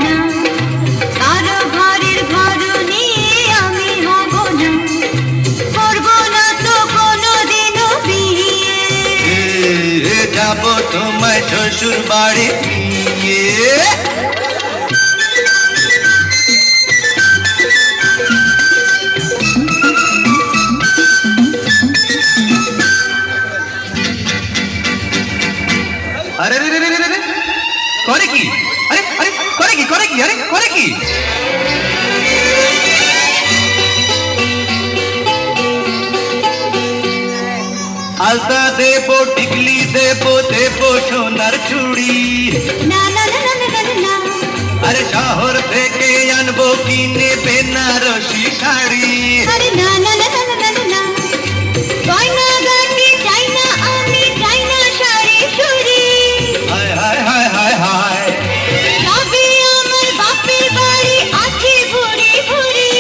না, কারো ঘরের ঘরনি আমি হব না, করব না তো কোনোদিনও বিয়ে। যাব তোমায় শ্বশুর বাড়ি নিয়ে। আরে রে রে রে রে রে, করে কি? আরে আরে করে কি? করে কি? আরে করে কি? আলতা দেবো, টিকলি দেবো, দেবো সোনার চুড়ি। না না না না না না না, আরে শহর থেকে আনবো কিনে বেনারসি শাড়ি। আরে না না না না না না না, গয়না গাটি চাই না আমি, চাই না শাড়ি চুড়ি। হায় হায় হায় হায় হায়, তবে আমার বাপের বাড়ি আছে ভুরি ভুরি।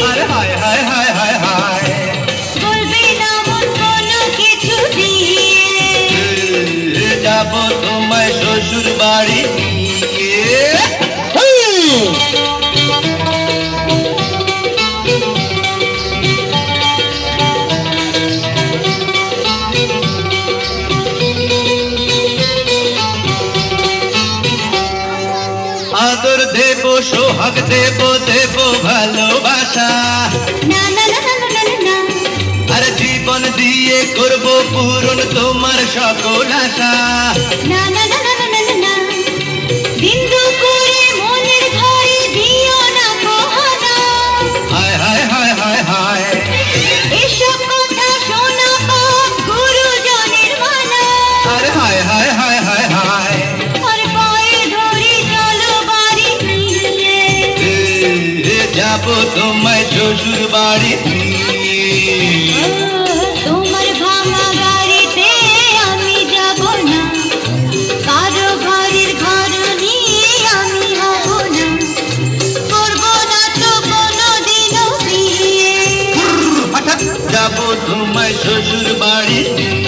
আরে হায় হায় হায় হায় হায়, বলবে না মন কোনো কিছু দিয়ে। যাব তোমায় শ্বশুর বাড়ি নিয়ে। আদর দেব, সোহাগ দেব, দেব ভালোবাসা। না না না না না না না, আরে জীবন দিয়ে করব পূরণ তোমার সকল আশা। না না না না না না না, বিন্দু করে মনের ঘরে দিও না গহনা। হায় হায় হায় হায় হায়, এসব কথা শোনা পাপ গুরুজনের মানা। আরে হায় হায় হায় হায় হায়, আর পায়ে ধরে চলো বাড়ি নিয়ে। যাব তোমায় শ্বশুর বাড়ি নিয়ে। তোমার ভাঙা গাড়িতে আমি যাব না, কারো ঘরের ঘর নিয়ে আমি হব না, করব না তো কোনোদিনও বিয়ে। হঠাৎ যাব তোমায় শ্বশুর বাড়ি নিয়ে।